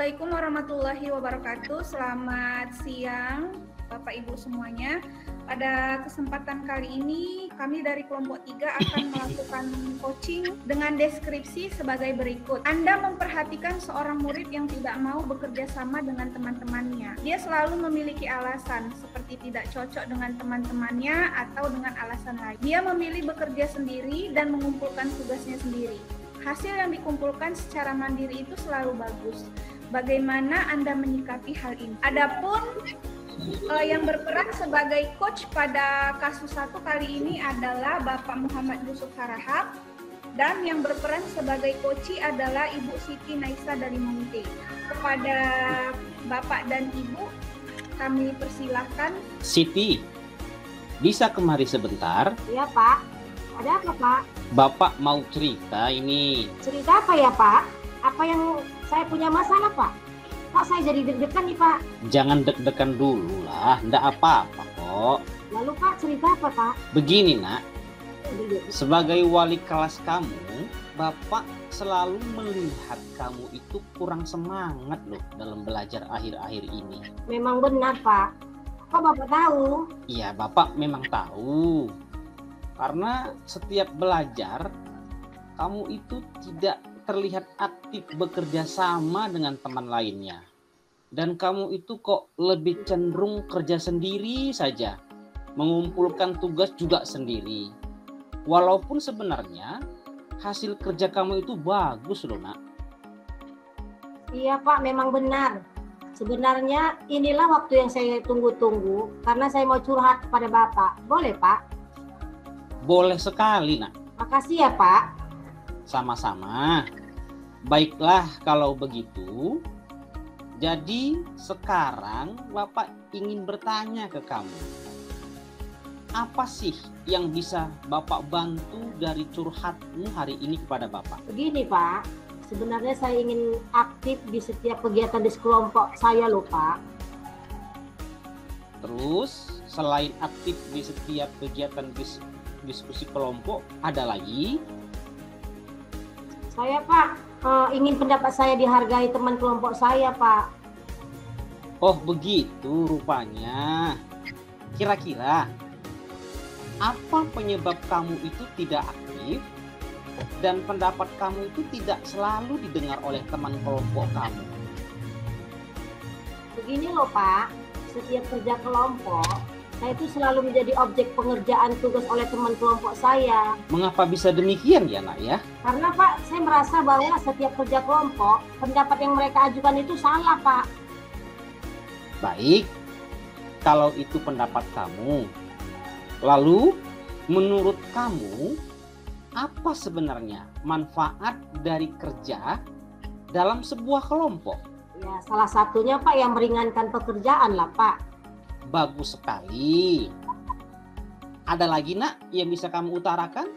Assalamualaikum warahmatullahi wabarakatuh. Selamat siang Bapak Ibu semuanya. Pada kesempatan kali ini kami dari kelompok 3 akan melakukan coaching dengan deskripsi sebagai berikut. Anda memperhatikan seorang murid yang tidak mau bekerja sama dengan teman-temannya. Dia selalu memiliki alasan seperti tidak cocok dengan teman-temannya atau dengan alasan lain. Dia memilih bekerja sendiri dan mengumpulkan tugasnya sendiri. Hasil yang dikumpulkan secara mandiri itu selalu bagus. Bagaimana Anda menyikapi hal ini? Adapun yang berperan sebagai coach pada kasus 1 kali ini adalah Bapak Muhammad Yusuf Harahap, dan yang berperan sebagai coachee adalah Ibu Siti Naisa dari Monte. Kepada Bapak dan Ibu, kami persilahkan. Siti, bisa kemari sebentar? Iya Pak, ada apa Pak? Bapak mau cerita ini. Cerita apa ya Pak? Apa yang saya punya masalah Pak? Kok saya jadi deg-degan nih Pak? Jangan deg-degan dulu lah, ndak apa-apa kok. Lalu Pak, cerita apa Pak? Begini nak, sebagai wali kelas kamu, Bapak selalu melihat kamu itu kurang semangat loh dalam belajar akhir-akhir ini. Memang benar Pak. Kok Bapak tahu? Iya, Bapak memang tahu. Karena setiap belajar, kamu itu tidak terlihat aktif bekerja sama dengan teman lainnya. Dan kamu itu kok lebih cenderung kerja sendiri saja. Mengumpulkan tugas juga sendiri. Walaupun sebenarnya hasil kerja kamu itu bagus loh nak. Iya Pak, memang benar. Sebenarnya inilah waktu yang saya tunggu-tunggu karena saya mau curhat kepada Bapak. Boleh Pak? Boleh sekali nak. Makasih ya Pak. Sama-sama. Baiklah kalau begitu. Jadi sekarang Bapak ingin bertanya ke kamu. Apa sih yang bisa Bapak bantu dari curhatmu hari ini kepada Bapak? Begini Pak, sebenarnya saya ingin aktif di setiap kegiatan di sekelompok saya loh Pak. Terus selain aktif di setiap kegiatan diskusi kelompok, ada lagi? Saya Pak, ingin pendapat saya dihargai teman kelompok saya Pak. Oh begitu rupanya. Kira-kira apa penyebab kamu itu tidak aktif dan pendapat kamu itu tidak selalu didengar oleh teman kelompok kamu? Begini loh Pak, setiap kerja kelompok, saya itu selalu menjadi objek pengerjaan tugas oleh teman kelompok saya. Mengapa bisa demikian ya nak ya? Karena Pak, saya merasa bahwa setiap kerja kelompok, pendapat yang mereka ajukan itu salah Pak. Baik, kalau itu pendapat kamu. Lalu, menurut kamu, apa sebenarnya manfaat dari kerja dalam sebuah kelompok? Ya, salah satunya Pak yang meringankan pekerjaan lah Pak. Bagus sekali. Ada lagi nak yang bisa kamu utarakan?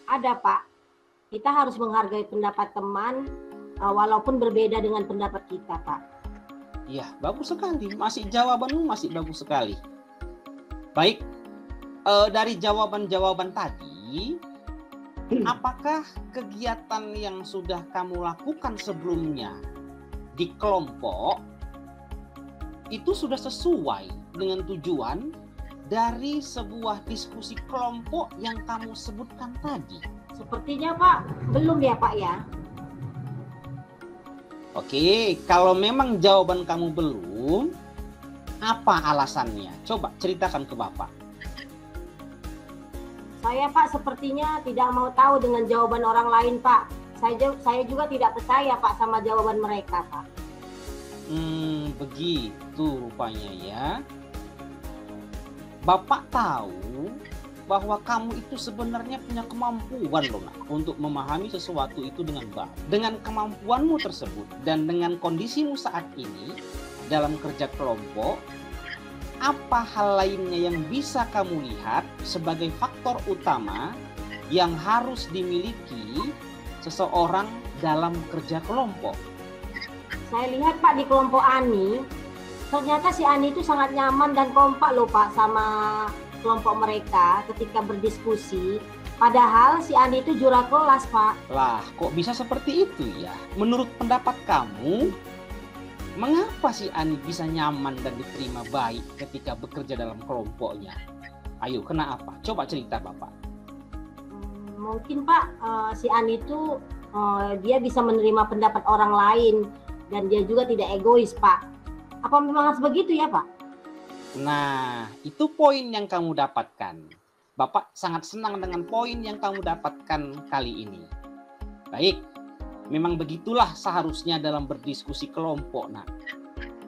Ada Pak. Kita harus menghargai pendapat teman walaupun berbeda dengan pendapat kita Pak. Ya, bagus sekali. Jawabanmu masih bagus sekali. Baik, dari jawaban-jawaban tadi, apakah kegiatan yang sudah kamu lakukan sebelumnya di kelompok itu sudah sesuai dengan tujuan dari sebuah diskusi kelompok yang kamu sebutkan tadi? Sepertinya Pak, belum ya Pak ya. Oke, kalau memang jawaban kamu belum, apa alasannya? Coba ceritakan ke Bapak. Saya Pak sepertinya tidak mau tahu dengan jawaban orang lain Pak. Saya juga tidak percaya Pak sama jawaban mereka Pak. Begitu rupanya ya. Bapak tahu bahwa kamu itu sebenarnya punya kemampuan loh nak, untuk memahami sesuatu itu dengan baik. Dengan kemampuanmu tersebut dan dengan kondisimu saat ini dalam kerja kelompok, apa hal lainnya yang bisa kamu lihat sebagai faktor utama yang harus dimiliki seseorang dalam kerja kelompok? Saya lihat Pak di kelompok Ani, ternyata si Ani itu sangat nyaman dan kompak loh Pak sama kelompok mereka ketika berdiskusi. Padahal si Andi itu juara kelas, Pak. Lah, kok bisa seperti itu ya? Menurut pendapat kamu, mengapa si Ani bisa nyaman dan diterima baik ketika bekerja dalam kelompoknya? Ayo, kenapa? Coba cerita, Bapak. Mungkin, Pak, si Andi itu dia bisa menerima pendapat orang lain dan dia juga tidak egois, Pak. Apa memang harus begitu ya, Pak? Nah, itu poin yang kamu dapatkan. Bapak sangat senang dengan poin yang kamu dapatkan kali ini. Baik, memang begitulah seharusnya dalam berdiskusi kelompok. Nah,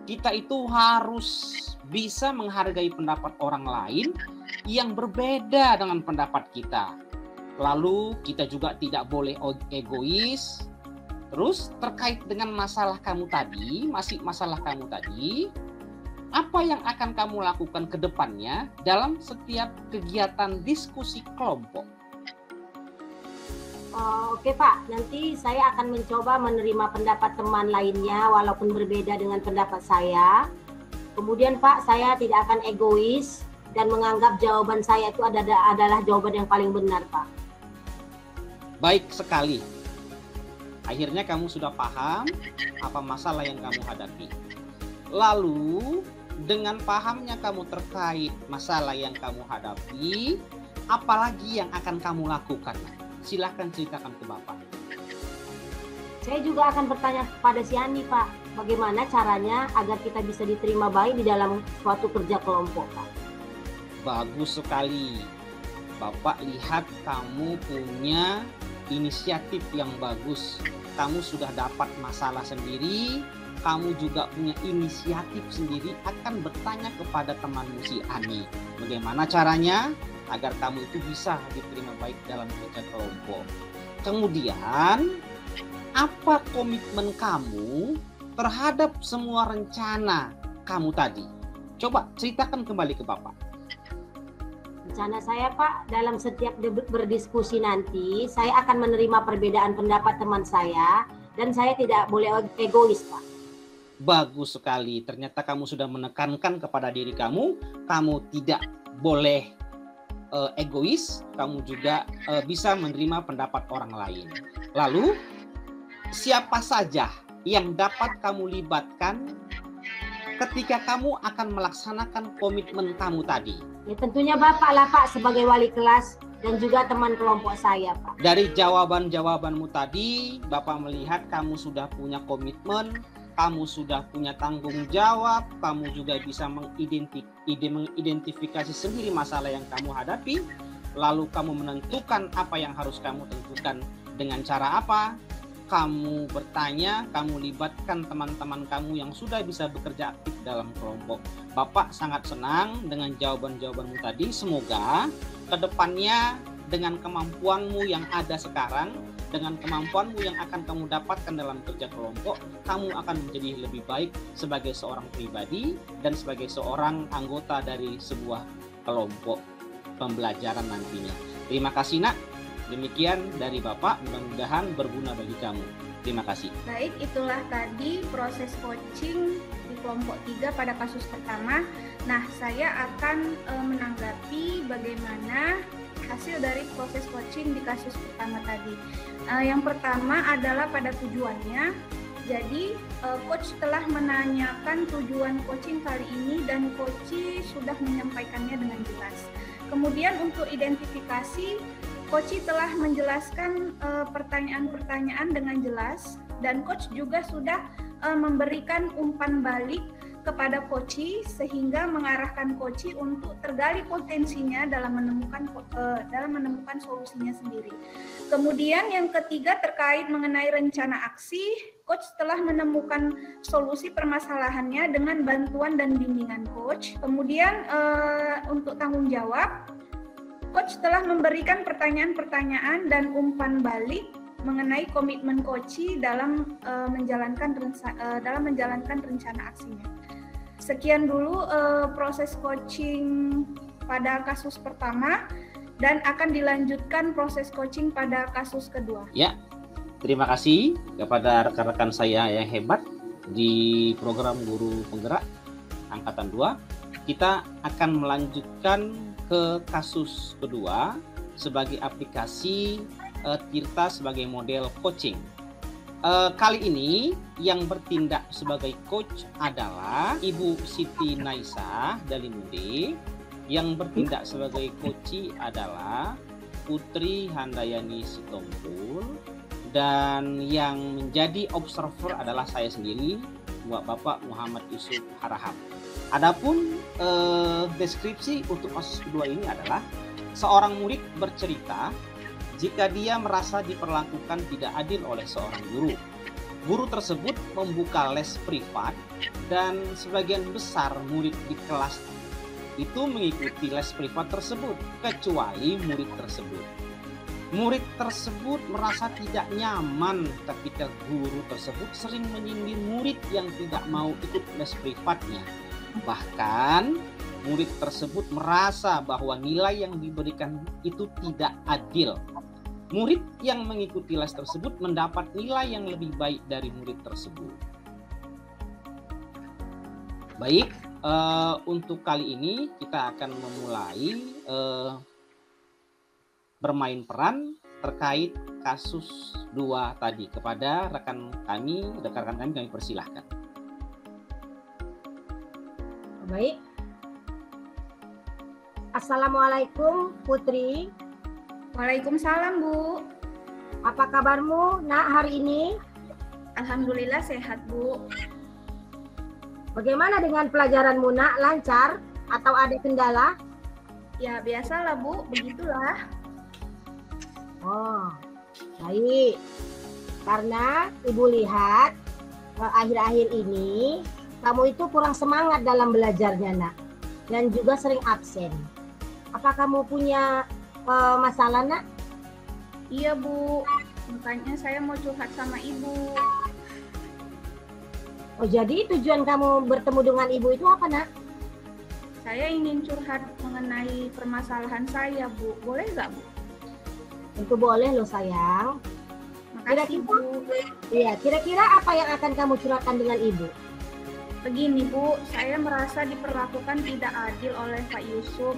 kita itu harus bisa menghargai pendapat orang lain yang berbeda dengan pendapat kita. Lalu kita juga tidak boleh egois. Terus terkait dengan masalah kamu tadi, apa yang akan kamu lakukan ke depannya dalam setiap kegiatan diskusi kelompok? Oke, Pak, nanti saya akan mencoba menerima pendapat teman lainnya walaupun berbeda dengan pendapat saya. Kemudian, Pak, saya tidak akan egois dan menganggap jawaban saya itu adalah jawaban yang paling benar, Pak. Baik sekali. Akhirnya kamu sudah paham apa masalah yang kamu hadapi. Lalu, dengan pahamnya kamu terkait masalah yang kamu hadapi, apalagi yang akan kamu lakukan? Silahkan ceritakan ke Bapak. Saya juga akan bertanya kepada si Andi, Pak, bagaimana caranya agar kita bisa diterima baik di dalam suatu kerja kelompok, Pak. Bagus sekali. Bapak lihat kamu punya inisiatif yang bagus. Kamu sudah dapat masalah sendiri, kamu juga punya inisiatif sendiri akan bertanya kepada temanmu si Ani. Bagaimana caranya agar kamu itu bisa diterima baik dalam kerja kelompok. Kemudian, apa komitmen kamu terhadap semua rencana kamu tadi? Coba ceritakan kembali ke Bapak. Rencana saya, Pak, dalam setiap berdiskusi nanti, saya akan menerima perbedaan pendapat teman saya dan saya tidak boleh egois, Pak. Bagus sekali. Ternyata kamu sudah menekankan kepada diri kamu tidak boleh egois, kamu juga bisa menerima pendapat orang lain. Lalu, siapa saja yang dapat kamu libatkan ketika kamu akan melaksanakan komitmen kamu tadi? Ya, tentunya Bapak lah, Pak, sebagai wali kelas dan juga teman kelompok saya, Pak. Dari jawaban-jawabanmu tadi, Bapak melihat kamu sudah punya komitmen, kamu sudah punya tanggung jawab, kamu juga bisa mengidentifikasi sendiri masalah yang kamu hadapi, lalu kamu menentukan apa yang harus kamu tentukan dengan cara apa, kamu bertanya, kamu libatkan teman-teman kamu yang sudah bisa bekerja aktif dalam kelompok. Bapak sangat senang dengan jawaban-jawabanmu tadi, semoga kedepannya dengan kemampuanmu yang ada sekarang, dengan kemampuanmu yang akan kamu dapatkan dalam kerja kelompok, kamu akan menjadi lebih baik sebagai seorang pribadi dan sebagai seorang anggota dari sebuah kelompok pembelajaran nantinya. Terima kasih, Nak. Demikian dari Bapak, mudah-mudahan berguna bagi kamu. Terima kasih. Baik, itulah tadi proses coaching di kelompok 3 pada kasus pertama. Nah, saya akan menanggapi bagaimana hasil dari proses coaching di kasus pertama tadi. Yang pertama adalah pada tujuannya. Jadi, coach telah menanyakan tujuan coaching kali ini dan coach sudah menyampaikannya dengan jelas. Kemudian untuk identifikasi, coach telah menjelaskan pertanyaan-pertanyaan dengan jelas dan coach juga sudah memberikan umpan balik kepada coach sehingga mengarahkan coach untuk tergali potensinya dalam menemukan solusinya sendiri. Kemudian yang ketiga terkait mengenai rencana aksi, coach telah menemukan solusi permasalahannya dengan bantuan dan bimbingan coach. Kemudian untuk tanggung jawab, coach telah memberikan pertanyaan-pertanyaan dan umpan balik mengenai komitmen coach dalam menjalankan rencana aksinya. Sekian dulu proses coaching pada kasus pertama dan akan dilanjutkan proses coaching pada kasus kedua. Ya, terima kasih kepada rekan-rekan saya yang hebat di program Guru Penggerak Angkatan 2. Kita akan melanjutkan ke kasus kedua. sebagai aplikasi Tirta sebagai model coaching. Kali ini yang bertindak sebagai coach adalah Ibu Siti Naisa Dalimude, yang bertindak sebagai coach adalah Putri Handayani Sitompul, dan yang menjadi observer adalah saya sendiri, Bapak Muhammad Yusuf Harahap. Adapun deskripsi untuk kasus kedua ini adalah seorang murid bercerita jika dia merasa diperlakukan tidak adil oleh seorang guru. Guru tersebut membuka les privat dan sebagian besar murid di kelas itu mengikuti les privat tersebut, kecuali murid tersebut. Murid tersebut merasa tidak nyaman ketika guru tersebut sering menyindir murid yang tidak mau ikut les privatnya. Bahkan murid tersebut merasa bahwa nilai yang diberikan itu tidak adil. Murid yang mengikuti les tersebut mendapat nilai yang lebih baik dari murid tersebut. Baik, untuk kali ini kita akan memulai bermain peran terkait kasus 2 tadi. Kepada rekan kami persilahkan. Baik. Assalamualaikum Putri. Waalaikumsalam, Bu. Apa kabarmu nak hari ini? Alhamdulillah sehat, Bu. Bagaimana dengan pelajaranmu nak? Lancar atau ada kendala? Ya biasalah, Bu, begitulah. Oh, baik. Karena Ibu lihat akhir-akhir ini kamu itu kurang semangat dalam belajarnya nak, dan juga sering absen. Apa kamu punya masalah nak? Iya, Bu. Makanya saya mau curhat sama Ibu. Oh, jadi tujuan kamu bertemu dengan Ibu itu apa nak? Saya ingin curhat mengenai permasalahan saya, Bu. Boleh nggak, Bu? Tentu boleh loh sayang. Makasih, Bu. Iya, kira-kira apa yang akan kamu curhatkan dengan Ibu? Begini, Bu, saya merasa diperlakukan tidak adil oleh Pak Yusuf.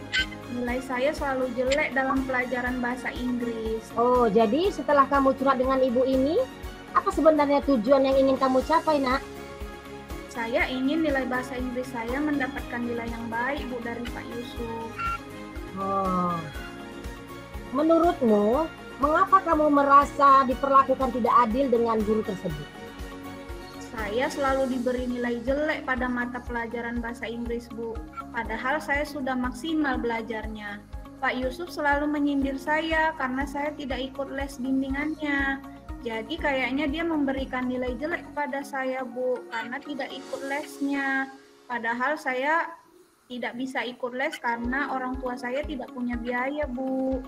Nilai saya selalu jelek dalam pelajaran bahasa Inggris. Oh, jadi setelah kamu curhat dengan Ibu ini, apa sebenarnya tujuan yang ingin kamu capai, nak? Saya ingin nilai bahasa Inggris saya mendapatkan nilai yang baik, Bu, dari Pak Yusuf. Oh. Menurutmu, mengapa kamu merasa diperlakukan tidak adil dengan guru tersebut? Saya selalu diberi nilai jelek pada mata pelajaran bahasa Inggris, Bu. Padahal saya sudah maksimal belajarnya. Pak Yusuf selalu menyindir saya karena saya tidak ikut les bimbingannya. Jadi kayaknya dia memberikan nilai jelek kepada saya, Bu, karena tidak ikut lesnya. Padahal saya tidak bisa ikut les karena orang tua saya tidak punya biaya, Bu.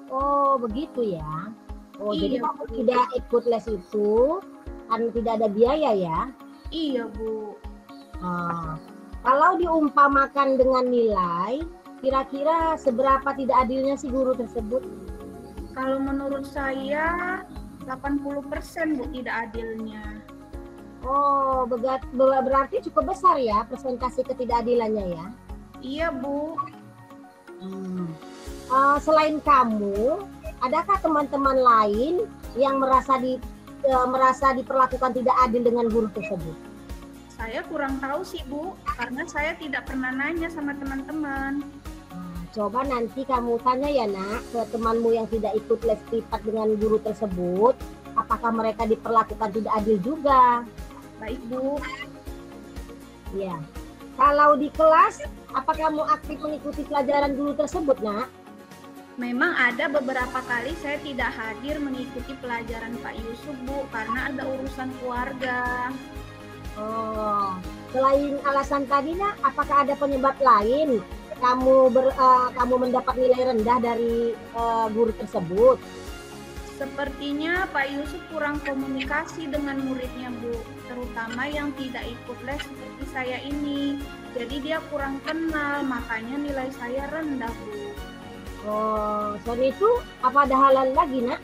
Oh, begitu ya. Oh, Iya, jadi kamu Bu. tidak ikut les itu karena tidak ada biaya ya? Iya, Bu. Kalau diumpamakan dengan nilai, kira-kira seberapa tidak adilnya si guru tersebut? Kalau menurut saya 80%, Bu, tidak adilnya. Oh, berarti cukup besar ya persentase ketidakadilannya ya? Iya, Bu. Selain kamu, adakah teman-teman lain yang merasa diperlakukan tidak adil dengan guru tersebut? Saya kurang tahu sih, Bu, karena saya tidak pernah nanya sama teman-teman. Coba nanti kamu tanya ya nak ke temanmu yang tidak ikut les privat dengan guru tersebut, apakah mereka diperlakukan tidak adil juga? Baik, Bu. Ya. Kalau di kelas, apa kamu aktif mengikuti pelajaran guru tersebut nak? Memang ada beberapa kali saya tidak hadir mengikuti pelajaran Pak Yusuf, Bu, karena ada urusan keluarga. Oh, selain alasan tadi nak, apakah ada penyebab lain kamu mendapat nilai rendah dari guru tersebut? Sepertinya Pak Yusuf kurang komunikasi dengan muridnya, Bu, terutama yang tidak ikut les seperti saya ini. Jadi dia kurang kenal, makanya nilai saya rendah, Bu. Oh, selain itu apa ada hal lain lagi nak?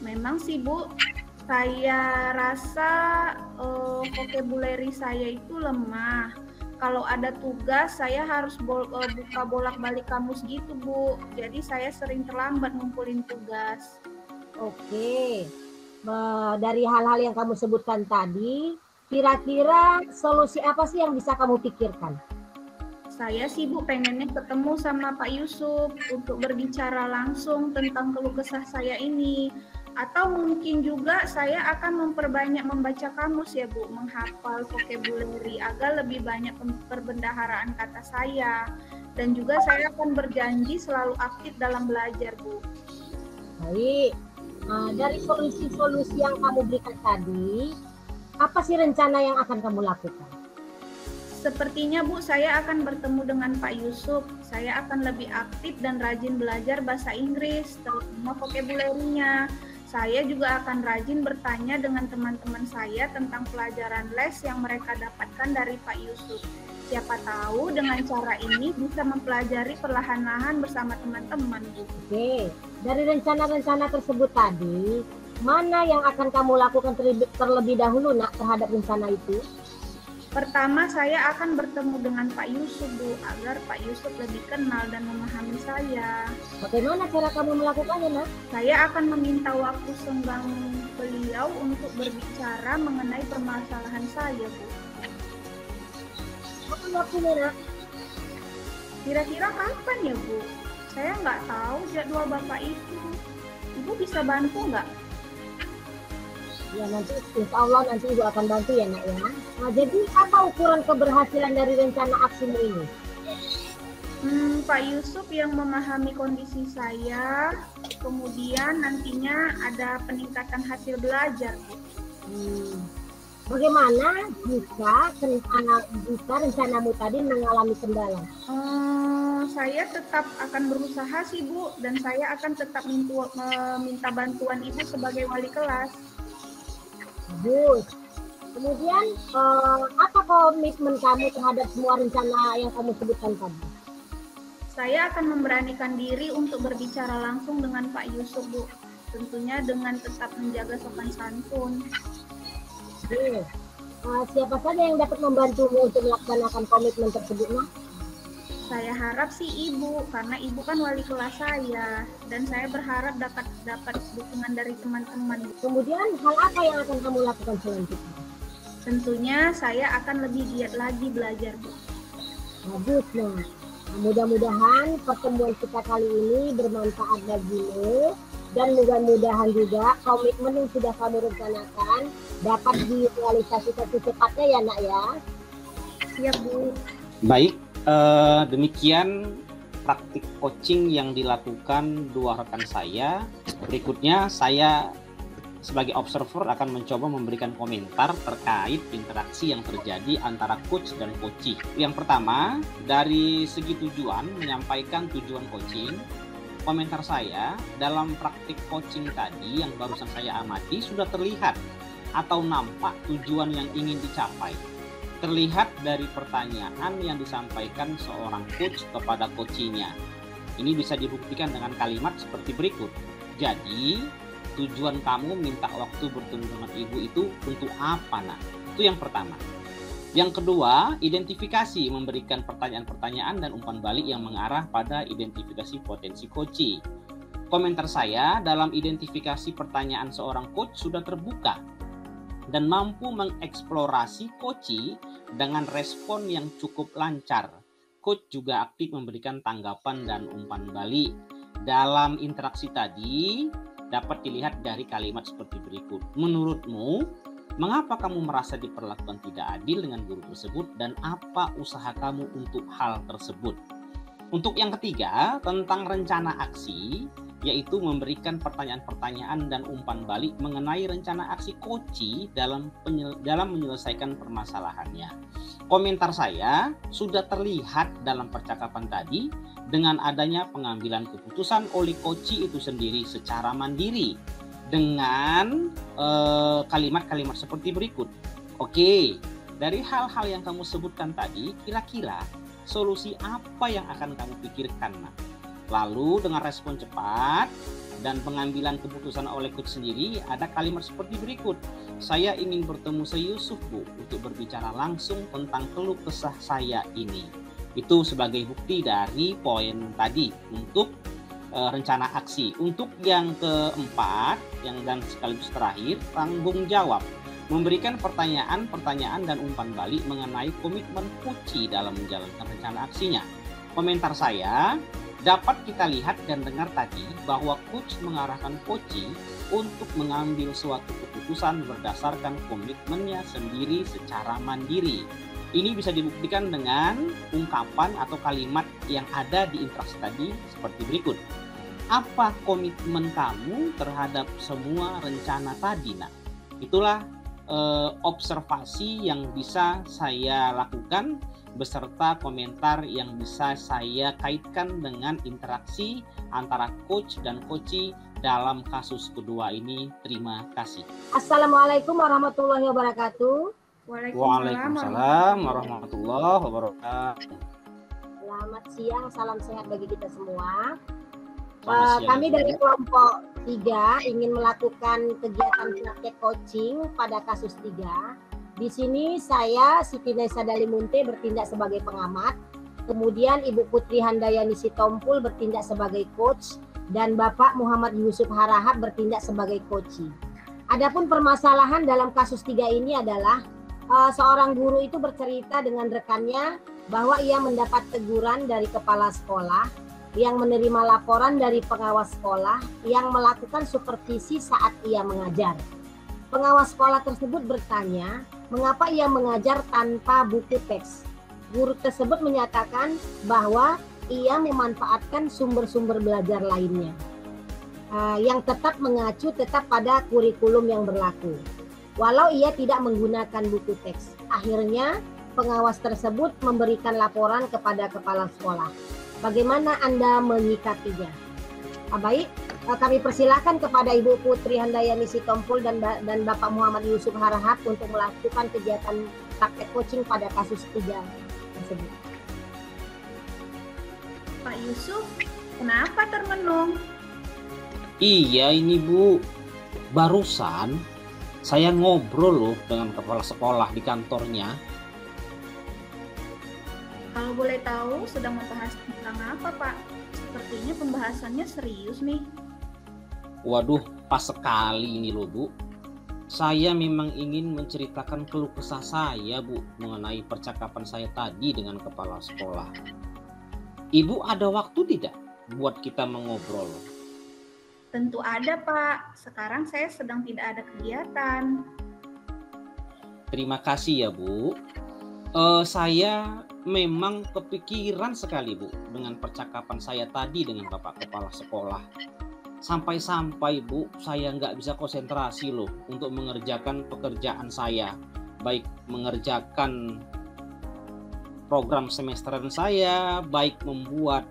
Memang sih, Bu, saya rasa vocabulary saya itu lemah. kalau ada tugas saya harus buka bolak-balik kamus gitu Bu. Jadi saya sering terlambat ngumpulin tugas. Oke. Dari hal-hal yang kamu sebutkan tadi, kira-kira solusi apa sih yang bisa kamu pikirkan? Saya sih Bu pengennya ketemu sama Pak Yusuf untuk berbicara langsung tentang keluh kesah saya ini. Atau mungkin juga saya akan memperbanyak membaca kamus ya Bu, menghafal vocabulary agar lebih banyak perbendaharaan kata saya. Dan juga saya akan berjanji selalu aktif dalam belajar Bu. Baik, dari solusi-solusi yang kamu berikan tadi, apa sih rencana yang akan kamu lakukan? Sepertinya Bu, saya akan bertemu dengan Pak Yusuf. Saya akan lebih aktif dan rajin belajar bahasa Inggris, terutama vocabulary-nya. Saya juga akan rajin bertanya dengan teman-teman saya tentang pelajaran les yang mereka dapatkan dari Pak Yusuf. Siapa tahu dengan cara ini bisa mempelajari perlahan-lahan bersama teman-teman, Bu. Oke, dari rencana-rencana tersebut tadi, mana yang akan kamu lakukan terlebih dahulu nak terhadap rencana itu? Pertama, saya akan bertemu dengan Pak Yusuf, Bu, agar Pak Yusuf lebih kenal dan memahami saya. Bagaimana cara kamu melakukannya, nak? Saya akan meminta waktu senggang beliau untuk berbicara mengenai permasalahan saya, Bu. Kapan waktunya, nak? Kira-kira kapan ya, Bu? Saya nggak tahu jadwal Bapak itu. Ibu bisa bantu nggak? Ya, nanti insya Allah nanti Ibu akan bantu ya, nak ya. Nah, jadi apa ukuran keberhasilan dari rencana aksimu ini? Pak Yusuf yang memahami kondisi saya, kemudian nantinya ada peningkatan hasil belajar. Bagaimana jika rencanamu tadi mengalami kendala? Saya tetap akan berusaha sih Bu, dan saya akan tetap meminta bantuan Ibu sebagai wali kelas. Bagus. Kemudian apa komitmen kamu terhadap semua rencana yang kamu sebutkan tadi? Saya akan memberanikan diri untuk berbicara langsung dengan Pak Yusuf, Bu. Tentunya dengan tetap menjaga sopan santun. Siapa saja yang dapat membantumu untuk melaksanakan komitmen tersebut, Nak? Saya harap sih Ibu, karena Ibu kan wali kelas saya, dan saya berharap dapat dukungan dari teman-teman. Kemudian hal apa yang akan kamu lakukan selanjutnya? Tentunya saya akan lebih giat lagi belajar, Bu. Bagus, nah. Mudah-mudahan pertemuan kita kali ini bermanfaat bagimu, dan mudah-mudahan juga komitmen yang sudah kamu rencanakan dapat direalisasikan secepatnya ya, Nak ya. Siap, Bu. Baik. Demikian praktik coaching yang dilakukan dua rekan saya. Berikutnya saya sebagai observer akan mencoba memberikan komentar terkait interaksi yang terjadi antara coach dan coachee. Yang pertama, dari segi tujuan, menyampaikan tujuan coaching. Komentar saya dalam praktik coaching tadi yang barusan saya amati sudah terlihat atau nampak tujuan yang ingin dicapai. Terlihat dari pertanyaan yang disampaikan seorang coach kepada coachee-nya. Ini bisa dibuktikan dengan kalimat seperti berikut. Jadi, tujuan kamu minta waktu bertemu dengan ibu itu untuk apa, nak? Itu yang pertama. Yang kedua, identifikasi, memberikan pertanyaan-pertanyaan dan umpan balik yang mengarah pada identifikasi potensi coachee. Komentar saya dalam identifikasi pertanyaan seorang coach sudah terbuka dan mampu mengeksplorasi coachee dengan respon yang cukup lancar. Coach juga aktif memberikan tanggapan dan umpan balik. Dalam interaksi tadi dapat dilihat dari kalimat seperti berikut. Menurutmu, mengapa kamu merasa diperlakukan tidak adil dengan guru tersebut dan apa usaha kamu untuk hal tersebut? Untuk yang ketiga, tentang rencana aksi, yaitu memberikan pertanyaan-pertanyaan dan umpan balik mengenai rencana aksi coachee dalam menyelesaikan permasalahannya. Komentar saya sudah terlihat dalam percakapan tadi dengan adanya pengambilan keputusan oleh coachee itu sendiri secara mandiri dengan kalimat-kalimat seperti berikut. Oke, dari hal-hal yang kamu sebutkan tadi, kira-kira solusi apa yang akan kamu pikirkan, Nak? Lalu dengan respon cepat dan pengambilan keputusan oleh coach sendiri, ada kalimat seperti berikut. Saya ingin bertemu Yusuf, Bu, untuk berbicara langsung tentang keluh kesah saya ini. Itu sebagai bukti dari poin tadi untuk rencana aksi. Untuk yang keempat, dan sekaligus terakhir, tanggung jawab. Memberikan pertanyaan dan umpan balik mengenai komitmen Koci dalam menjalankan rencana aksinya. Komentar saya, dapat kita lihat dan dengar tadi bahwa coach mengarahkan Koci untuk mengambil suatu keputusan berdasarkan komitmennya sendiri secara mandiri. Ini bisa dibuktikan dengan ungkapan atau kalimat yang ada di interaksi tadi seperti berikut. Apa komitmen kamu terhadap semua rencana tadi, Nak? Itulah observasi yang bisa saya lakukan beserta komentar yang bisa saya kaitkan dengan interaksi antara coach dan coachee dalam kasus kedua ini. Terima kasih. Assalamualaikum warahmatullahi wabarakatuh. Waalaikumsalam warahmatullahi wabarakatuh. Selamat siang, salam sehat bagi kita semua. Siang, kami dari kelompok 3 ingin melakukan kegiatan praktek coaching pada kasus 3. Di sini saya, Siti Nesa Dalimunte, bertindak sebagai pengamat. Kemudian Ibu Putri Handayani Sitompul bertindak sebagai coach. Dan Bapak Muhammad Yusuf Harahap bertindak sebagai coachee. Adapun permasalahan dalam kasus 3 ini adalah seorang guru itu bercerita dengan rekannya bahwa ia mendapat teguran dari kepala sekolah, yang menerima laporan dari pengawas sekolah, yang melakukan supervisi saat ia mengajar. Pengawas sekolah tersebut bertanya, mengapa ia mengajar tanpa buku teks. Guru tersebut menyatakan bahwa ia memanfaatkan sumber-sumber belajar lainnya, yang tetap mengacu pada kurikulum yang berlaku. Walau ia tidak menggunakan buku teks. Akhirnya pengawas tersebut memberikan laporan kepada kepala sekolah. Bagaimana Anda menyikapinya? Baik, kami persilakan kepada Ibu Putri Handayani Sitompul dan Bapak Muhammad Yusuf Harahap untuk melakukan kegiatan praktek coaching pada kasus 3 tersebut. Pak Yusuf, kenapa termenung? Iya ini Bu, barusan saya ngobrol loh dengan kepala sekolah di kantornya. Kalau boleh tahu sedang membahas tentang apa, Pak? Sepertinya pembahasannya serius nih. Waduh, pas sekali ini loh Bu. Saya memang ingin menceritakan keluh kesah saya Bu mengenai percakapan saya tadi dengan kepala sekolah. Ibu ada waktu tidak buat kita mengobrol? Tentu ada, Pak. Sekarang saya sedang tidak ada kegiatan. Terima kasih ya Bu. Saya memang kepikiran sekali Bu dengan percakapan saya tadi dengan Bapak Kepala Sekolah. Sampai-sampai Bu, saya nggak bisa konsentrasi loh untuk mengerjakan pekerjaan saya. Baik mengerjakan program semesteran saya, baik membuat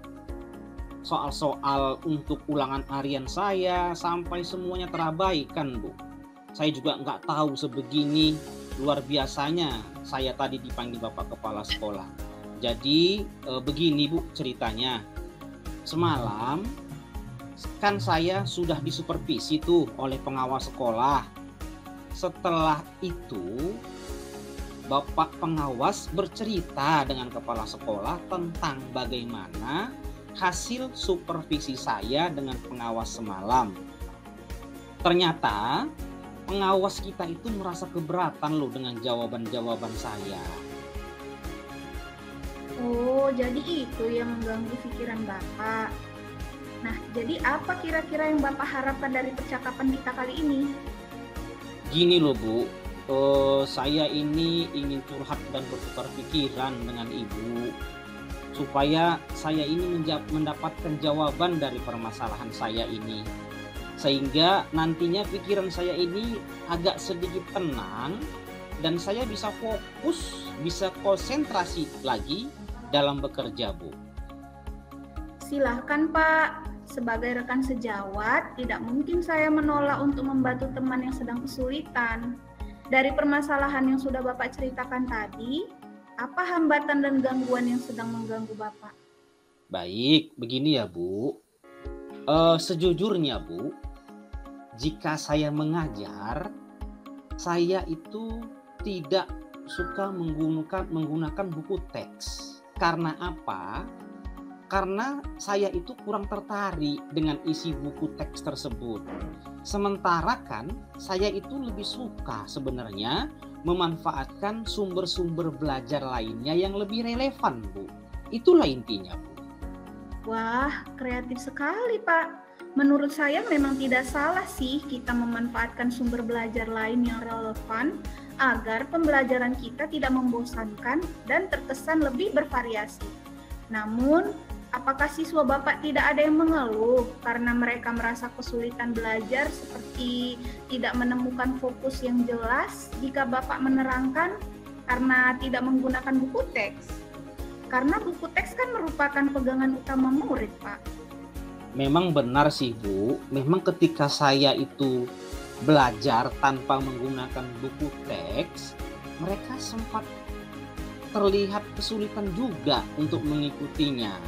soal-soal untuk ulangan harian saya, sampai semuanya terabaikan Bu. Saya juga nggak tahu sebegini luar biasanya saya tadi dipanggil Bapak Kepala Sekolah. Jadi begini Bu ceritanya. Semalam kan saya sudah disupervisi tuh oleh pengawas sekolah. Setelah itu Bapak pengawas bercerita dengan kepala sekolah tentang bagaimana hasil supervisi saya dengan pengawas semalam. Ternyata pengawas kita itu merasa keberatan loh dengan jawaban-jawaban saya. Oh, jadi itu yang mengganggu pikiran Bapak. Nah, jadi apa kira-kira yang Bapak harapkan dari percakapan kita kali ini? Gini loh Bu, saya ini ingin curhat dan bertukar pikiran dengan Ibu supaya saya ini mendapatkan jawaban dari permasalahan saya ini, sehingga nantinya pikiran saya ini agak sedikit tenang dan saya bisa fokus, bisa konsentrasi lagi dalam bekerja Bu. Silahkan Pak. Sebagai rekan sejawat, tidak mungkin saya menolak untuk membantu teman yang sedang kesulitan. Dari permasalahan yang sudah Bapak ceritakan tadi, apa hambatan dan gangguan yang sedang mengganggu Bapak? Baik, begini ya Bu. Sejujurnya Bu, jika saya mengajar, saya itu tidak suka menggunakan buku teks. Karena apa? Karena saya itu kurang tertarik dengan isi buku teks tersebut. Sementara kan saya itu lebih suka sebenarnya memanfaatkan sumber-sumber belajar lainnya yang lebih relevan, Bu. Itulah intinya, Bu. Wah, kreatif sekali, Pak. Menurut saya memang tidak salah sih kita memanfaatkan sumber belajar lain yang relevan agar pembelajaran kita tidak membosankan dan terkesan lebih bervariasi. Namun, apakah siswa Bapak tidak ada yang mengeluh karena mereka merasa kesulitan belajar seperti tidak menemukan fokus yang jelas jika Bapak menerangkan karena tidak menggunakan buku teks? Karena buku teks kan merupakan pegangan utama murid, Pak. Memang benar sih, Bu. Memang ketika saya itu belajar tanpa menggunakan buku teks, mereka sempat terlihat kesulitan juga untuk mengikutinya.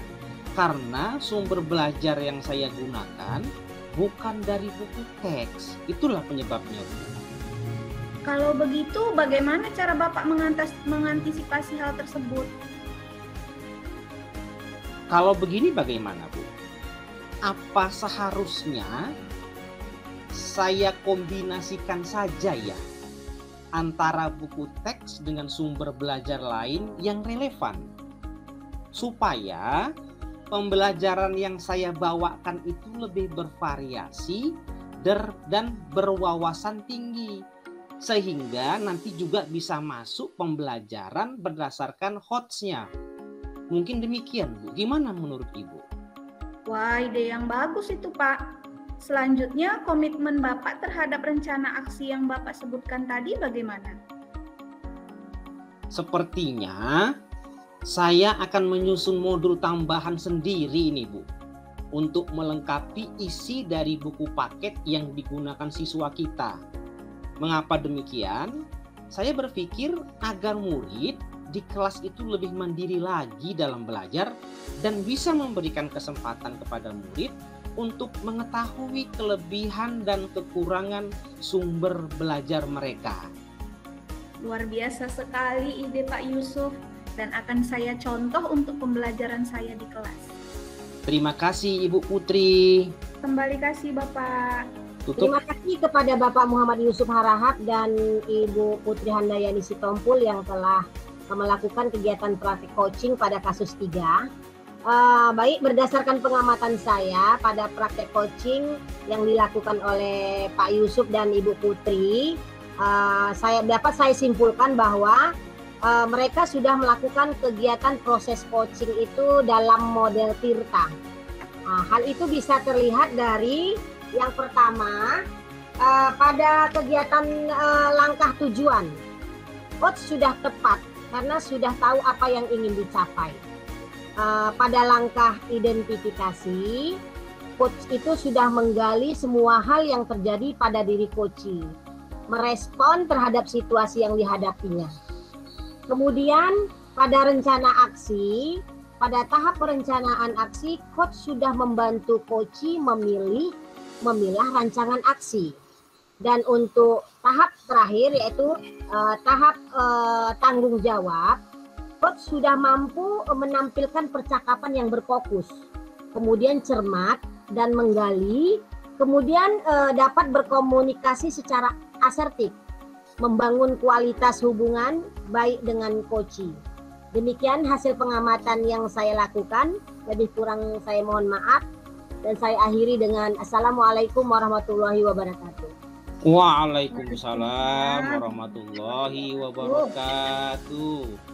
Karena sumber belajar yang saya gunakan bukan dari buku teks. Itulah penyebabnya, Bu. Kalau begitu, bagaimana cara Bapak mengantisipasi hal tersebut? Kalau begini bagaimana, Bu? Apa seharusnya saya kombinasikan saja ya antara buku teks dengan sumber belajar lain yang relevan supaya pembelajaran yang saya bawakan itu lebih bervariasi dan berwawasan tinggi sehingga nanti juga bisa masuk pembelajaran berdasarkan HOTS-nya. Mungkin demikian, Bu. Gimana menurut Ibu? Wah, ide yang bagus itu, Pak. Selanjutnya, komitmen Bapak terhadap rencana aksi yang Bapak sebutkan tadi bagaimana? Sepertinya saya akan menyusun modul tambahan sendiri ini, Bu, untuk melengkapi isi dari buku paket yang digunakan siswa kita. Mengapa demikian? Saya berpikir agar murid di kelas itu lebih mandiri lagi dalam belajar dan bisa memberikan kesempatan kepada murid untuk mengetahui kelebihan dan kekurangan sumber belajar mereka. Luar biasa sekali ide Pak Yusuf dan akan saya contoh untuk pembelajaran saya di kelas. Terima kasih Ibu Putri. Kembali kasih Bapak. Terima kasih kepada Bapak Muhammad Yusuf Harahap dan Ibu Putri Handayani Sitompul yang telah melakukan kegiatan praktik coaching pada kasus 3. Baik, berdasarkan pengamatan saya pada praktek coaching yang dilakukan oleh Pak Yusuf dan Ibu Putri, saya simpulkan bahwa mereka sudah melakukan kegiatan proses coaching itu dalam model Tirta. Hal itu bisa terlihat dari yang pertama, pada kegiatan langkah tujuan. Coach sudah tepat karena sudah tahu apa yang ingin dicapai. Pada langkah identifikasi, coach itu sudah menggali semua hal yang terjadi pada diri coach, merespon terhadap situasi yang dihadapinya. Kemudian pada rencana aksi, pada tahap perencanaan aksi, coach sudah membantu coach memilah rancangan aksi. Dan untuk tahap terakhir yaitu tahap tanggung jawab, coach sudah mampu menampilkan percakapan yang berfokus, kemudian cermat dan menggali, kemudian dapat berkomunikasi secara asertif, membangun kualitas hubungan baik dengan coach. Demikian hasil pengamatan yang saya lakukan, lebih kurang saya mohon maaf, dan saya akhiri dengan Assalamualaikum warahmatullahi wabarakatuh. Waalaikumsalam warahmatullahi wabarakatuh.